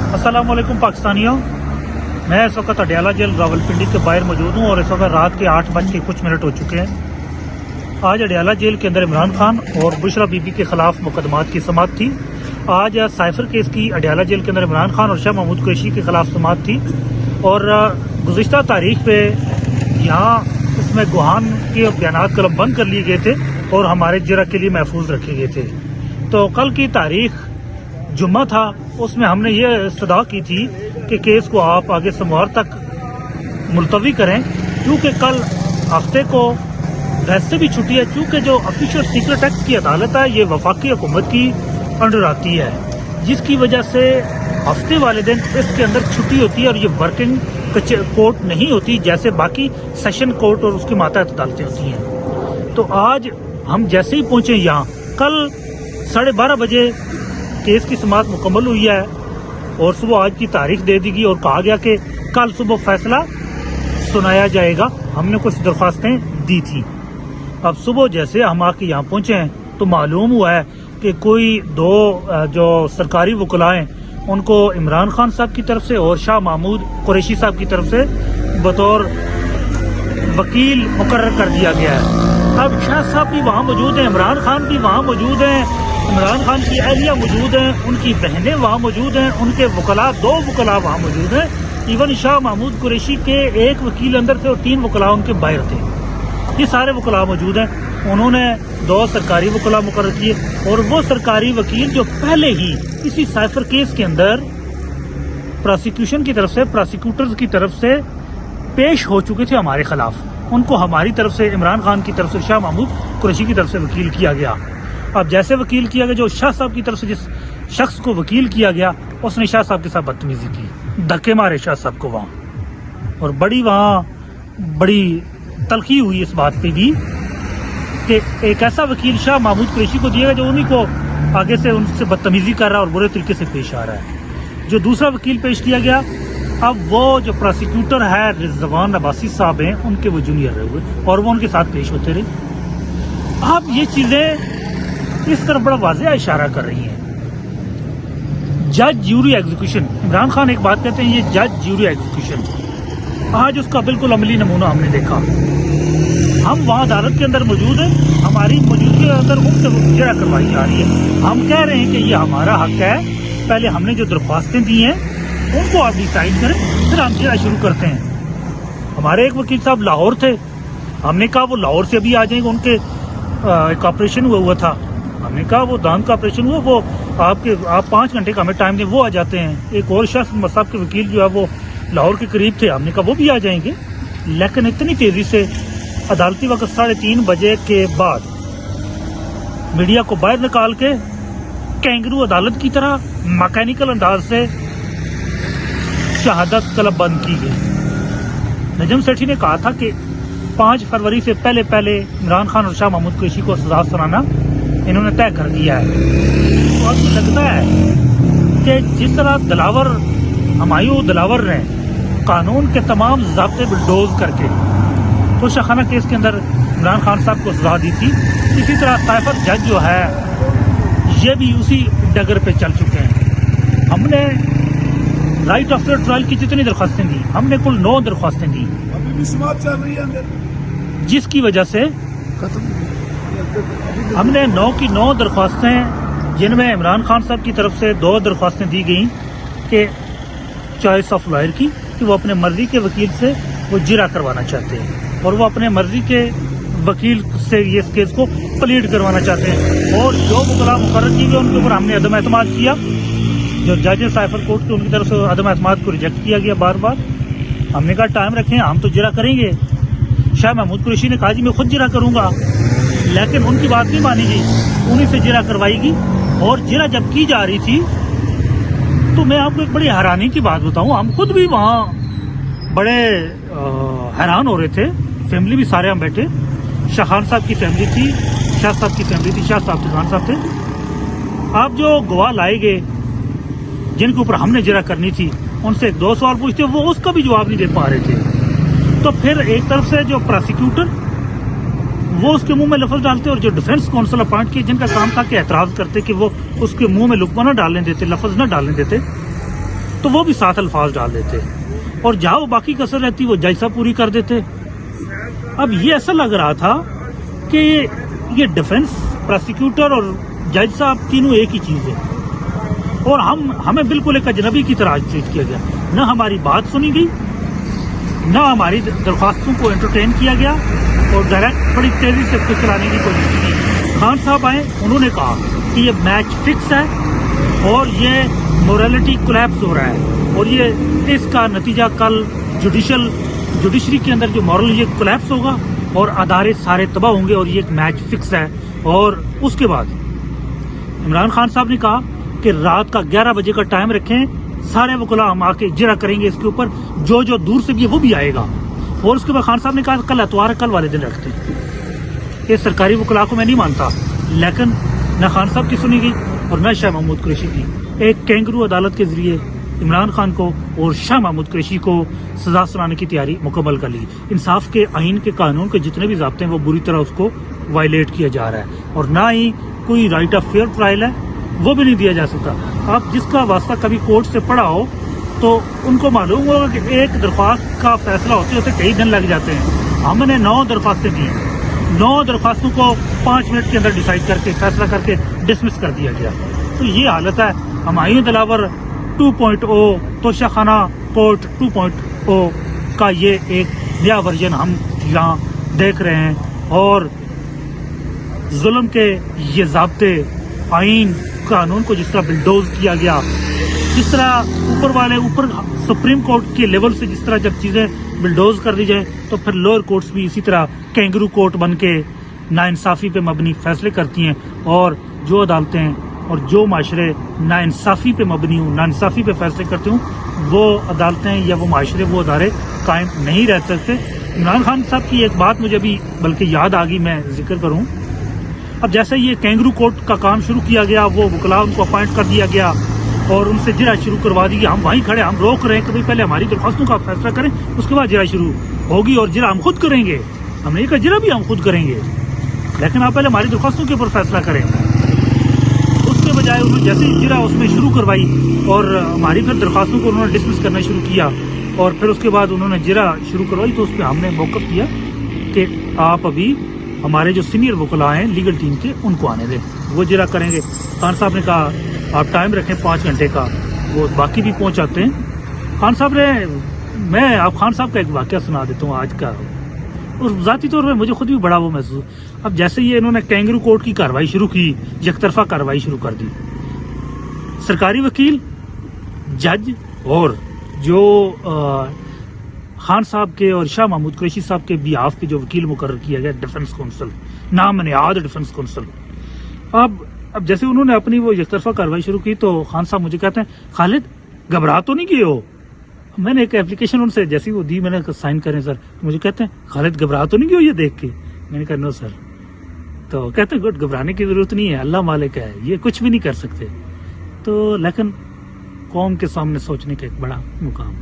अस्सलाम वालेकुम पाकिस्तानियों, मैं इस वक्त अडयाला जेल रावलपिंडी के बाहर मौजूद हूँ और इस वक्त रात के 8:00 हो चुके हैं। आज अडयाला जेल के अंदर इमरान खान और बुशरा बीबी के खिलाफ मुकदमात की समाअत थी। आज साइफर केस की अडयाला जेल के अंदर इमरान खान और शाह महमूद कुरैशी के खिलाफ समाअत थी और गुज़िश्ता तारीख पे यहाँ इसमें गुहान के बयानात कलमबंद कर लिए गए थे और हमारे जरा के लिए महफूज रखे गए थे। तो कल की तारीख जुम्मा था, उसमें हमने ये इस्तदा की थी कि केस को आप आगे सोमवार तक मुलतवी करें, क्योंकि कल हफ्ते को वैसे भी छुट्टी है। चूँकि जो ऑफिशियल सीक्रेट एक्ट की अदालत है ये वफाकी हुकूमत की अंडर आती है, जिसकी वजह से हफ्ते वाले दिन इसके अंदर छुट्टी होती है और ये वर्किंग कोर्ट नहीं होती जैसे बाकी सेशन कोर्ट और उसकी मातहत अदालतें होती हैं। तो आज हम जैसे ही पहुंचे यहाँ, कल 12:30 बजे केस की समाअत मुकम्मल हुई है और सुबह आज की तारीख दे दी गई और कहा गया कि कल सुबह फैसला सुनाया जाएगा। हमने कुछ दरख्वास्तें दी थी। अब सुबह जैसे हम आके यहाँ पहुंचे हैं तो मालूम हुआ है कि कोई दो जो सरकारी वकला हैं उनको इमरान खान साहब की तरफ से और शाह महमूद कुरैशी साहब की तरफ से बतौर वकील मुकर्रर कर दिया गया है। अब शाह साहब भी वहाँ मौजूद हैं, इमरान खान भी वहाँ मौजूद हैं, इमरान खान की अहलिया मौजूद हैं, उनकी बहनें वहाँ मौजूद हैं, उनके वकला 2 वकला वहाँ मौजूद हैं। इवन शाह महमूद कुरैशी के 1 वकील अंदर थे और 3 वकला उनके बाहर थे। ये सारे वकला मौजूद हैं। उन्होंने 2 सरकारी वकला मुकर्रर किए और वो सरकारी वकील जो पहले ही इसी साइफर केस के अंदर प्रोसिक्यूशन की तरफ से, प्रोसिक्यूटर्स की तरफ से पेश हो चुके थे हमारे खिलाफ, उनको हमारी तरफ से, इमरान खान की तरफ से, शाह महमूद कुरैशी की तरफ से वकील किया गया। अब जैसे वकील किया गया, जो शाह साहब की तरफ से जिस शख्स को वकील किया गया उसने शाह साहब के साथ बदतमीजी की, धक्के मारे शाह साहब को वहाँ, और बड़ी तलखी हुई इस बात पे भी कि एक ऐसा वकील शाह महमूद कुरैशी को दिएगा जो उन्हीं को आगे से उनसे बदतमीजी कर रहा है और बुरे तरीके से पेश आ रहा है। जो दूसरा वकील पेश किया गया, अब वो जो प्रोसिक्यूटर है रिजवान अब्बासी साहब हैं, उनके वो जूनियर रहे हुए और वो उनके साथ पेश होते रहे। अब ये चीजें इस तरफ बड़ा वाज़ेह इशारा कर रही हैं। जज ज्यूरी एग्जीक्यूशन, इमरान खान एक बात कहते हैं, ये जज ज्यूरी एग्जीक्यूशन, आज उसका बिल्कुल अमली नमूना हमने देखा। हम वहाँ अदालत के अंदर मौजूद हैं, हमारी मौजूदगी के अंदर उनसे जरा करवाई जा रही है। हम कह रहे हैं कि ये हमारा हक है, पहले हमने जो दरख्वास्तें दी हैं उनको आप डिसाइड करें, फिर हम जरा शुरू करते हैं। हमारे एक वकील साहब लाहौर थे, हमने कहा वो लाहौर से अभी आ जाएंगे, उनके एक ऑपरेशन हुआ था, हमने कहा वो दांत का ऑपरेशन हुआ, वो आप 5 घंटे का हमें टाइम दें, वो आ जाते हैं। एक और शख्स मसाब के वकील जो है वो लाहौर के करीब थे, हमने कहा वो भी आ जाएंगे। लेकिन इतनी तेजी से अदालती वक्त 3:30 बजे के बाद मीडिया को बाहर निकाल के कैंगरू अदालत की तरह मैकेनिकल अंदाज से शहादत तलब बंद की गई। नजम सेठी ने कहा था कि 5 फरवरी से पहले इमरान खान और शाह महमूद कुरैशी को सजा सुनाना इन्होंने तय कर दिया है। तो अब लगता है कि जिस तरह हमायूं दिलावर ने कानून के तमाम ज़ाब्ते बुलडोज करके तोशाखाना केस के अंदर इमरान खान साहब को सजा दी थी, इसी तरह साइफर जज जो है ये भी उसी डगर पे चल चुके हैं। हमने राइट ऑफ फेयर ट्रायल की जितनी दरख्वास्तें दी, हमने कुल 9 दरख्वास्तें दी, अभी भी समाअत चल रही है अंदर, जिसकी वजह से हमने 9 की 9 दरख्वास्तें, जिनमें इमरान खान साहब की तरफ से 2 दरख्वास्तें दी गई कि चॉइस ऑफ लॉयर की, कि वो अपने मर्जी के वकील से वो जिरा करवाना चाहते हैं और वो अपने मर्जी के वकील से ये केस को प्लीड करवाना चाहते हैं। और जो वकला मुकर्रर किए गए उनके ऊपर हमने अदम एतमाद किया। जो जजेस साइफर कोर्ट के उनकी तरफ से अदम एतमाद को रिजेक्ट किया गया बार बार। हमने कहा टाइम रखें, हम तो जिरा करेंगे। शाह महमूद कुरैशी ने कहा जी मैं खुद जिरा करूंगा, लेकिन उनकी बात नहीं मानी गई, उन्हीं से जिरा करवाएगी। और जिरा जब की जा रही थी तो मैं आपको एक बड़ी हैरानी की बात बताऊं, हम खुद भी वहाँ बड़े हैरान हो रहे थे, फैमिली भी सारे हम बैठे, शाह खान साहब की फैमिली थी, शाह साहब की फैमिली थी, शाह साहब खान साहब थे। आप जो गवाह लाए गए जिनके ऊपर हमने जिरा करनी थी, उनसे 2 सवाल पूछते, वो उसका भी जवाब नहीं दे पा रहे थे। तो फिर एक तरफ से जो प्रोसिक्यूटर वो उसके मुंह में लफ्ज डालते और जो डिफेंस काउंसिल अपॉइंट किए जिनका काम था कि एतराज करते कि वो उसके मुंह में लुकमा न डालने देते, लफ्ज न डालने देते। تو وہ بھی 7 الفاظ ڈال دیتے اور جہاں وہ باقی کسر رہتی وہ جج صاحب پوری کر دیتے. اب یہ ایسا لگ رہا تھا کہ یہ ڈیفنس پروسیکیوٹر اور جج صاحب تینوں ایک ہی چیز ہے اور ہمیں بالکل ایک اجنبی کی طرح ٹریٹ کیا گیا. نہ ہماری بات سنی گئی, نہ ہماری درخواستوں کو انٹرٹین کیا گیا اور ڈائریکٹ بڑی تیزی سے اس کو چلانے کی کوشش کی. خان صاحب آئے, انہوں نے کہا کہ یہ میچ فکس ہے اور یہ موریلٹی کولیپس ہو رہا ہے اور یہ اس کا نتیجہ کل جوڈیشری کے اندر جو مورل یہ کولیپس ہوگا اور ادارے سارے تباہ ہوں گے اور یہ ایک میچ فکس ہے. اور اس کے بعد عمران خان صاحب نے کہا کہ رات کا 11 بجے کا ٹائم رکھیں, سارے وکلاء ہم آ کے اجرا کریں گے اس کے اوپر, جو دور سے بھی ہے وہ بھی آئے گا. اور اس کے بعد خان صاحب نے کہا کل اتوار ہے, کل والے دن رکھتے ہیں. یہ سرکاری وکلاء کو میں نہیں مانتا, لیکن نہ خان صاحب کی سنی گئی اور نہ شاہ محمود قریشی کی. ایک کینگرو عدالت کے ذریعے عمران خان کو اور شاہ محمود قریشی کو سزا سنانے کی تیاری مکمل کر لی. انصاف کے آئین کے قانون کے جتنے بھی ضابطے ہیں وہ بری طرح اس کو وائلیٹ کیا جا رہا ہے اور نہ ہی کوئی رائٹ آف فیئر ٹرائل ہے وہ بھی نہیں دیا جا سکتا. آپ جس کا واسطہ کبھی کورٹ سے پڑھا ہو تو ان کو معلوم ہوگا کہ ایک درخواست کا فیصلہ ہوتے ہوتے کئی دن لگ جاتے ہیں. ہم نے 9 درخواستیں دی, 9 درخواستوں کو 5 منٹ کے اندر ڈیسائیڈ کر کے فیصلہ کر کے ڈسمس کر دیا گیا. تو یہ حالت ہے. ہمایوں دلاور 2.0 توشہ خانہ کورٹ 2.0 کا یہ ایک نیا ورژن ہم یہاں دیکھ رہے ہیں اور ظلم کے یہ ضابطے آئین قانون کو جس طرح بلڈوز کیا گیا, جس طرح اوپر سپریم کورٹ کے لیول سے جس طرح جب چیزیں بلڈوز کر دی جائیں تو پھر لوئر کورٹس بھی اسی طرح کینگرو کورٹ بن کے ناانصافی پہ مبنی فیصلے کرتی ہیں. اور جو عدالتیں اور جو معاشرے ناانصافی پہ مبنی ہوں, ناانصافی پہ فیصلے کرتے ہوں, وہ عدالتیں یا وہ معاشرے وہ ادارے قائم نہیں رہ سکتے. عمران خان صاحب کی ایک بات مجھے بھی بلکہ یاد آ گئی, میں ذکر کروں. اب جیسے یہ کینگرو کورٹ کا کام شروع کیا گیا, وہ وکلاء ان کو اپوائنٹ کر دیا گیا اور ان سے جرا شروع کروا دی. ہم وہیں کھڑے, ہم روک رہے ہیں کہ پہلے ہماری درخواستوں کا فیصلہ کریں, اس کے بعد جرا شروع ہوگی اور جرا ہم خود کریں گے. ہم نے کہا جرا بھی ہم خود کریں گے, لیکن آپ پہلے ہماری درخواستوں کے اوپر فیصلہ کریں. اس کے بجائے انہوں نے جیسے ہی جرا اس میں شروع کروائی اور ہماری پھر درخواستوں کو انہوں نے ڈسمس کرنا شروع کیا اور پھر اس کے بعد انہوں نے جرا شروع کروائی. تو اس پہ ہم نے موقف کیا کہ آپ ابھی ہمارے جو سینئر وکلاء ہیں لیگل ٹیم کے ان کو آنے دیں, وہ جرا کریں گے. خان صاحب نے کہا آپ ٹائم رکھیں 5 گھنٹے کا, وہ باقی بھی پہنچاتے ہیں. خان صاحب نے, میں آپ خان صاحب کا ایک واقعہ سنا دیتا ہوں آج کا, اور ذاتی طور پہ مجھے خود بھی بڑا وہ محسوس. اب جیسے یہ انہوں نے کینگرو کورٹ کی کارروائی شروع کی, یک طرفہ کارروائی شروع کر دی. سرکاری وکیل, جج اور جو خان صاحب کے اور شاہ محمود قریشی صاحب کے بیہاف کے جو وکیل مقرر کیا گیا ڈیفنس کونسل, نام نہاد ڈیفنس کونسل. اب جیسے انہوں نے اپنی وہ یک طرفہ کارروائی شروع کی تو خان صاحب مجھے کہتے ہیں خالد گھبرا تو نہیں گئے ہو. میں نے ایک اپلیکیشن ان سے جیسی وہ دی, میں نے سائن کریں سر, مجھے کہتے ہیں خالد گھبرا تو نہیں گئے ہو یہ دیکھ کے. میں نے کہا نو سر. تو کہتے ہیں گڈ, گھبرانے کی ضرورت نہیں ہے, اللہ مالک ہے, یہ کچھ بھی نہیں کر سکتے. تو لیکن قوم کے سامنے سوچنے کا ایک بڑا مقام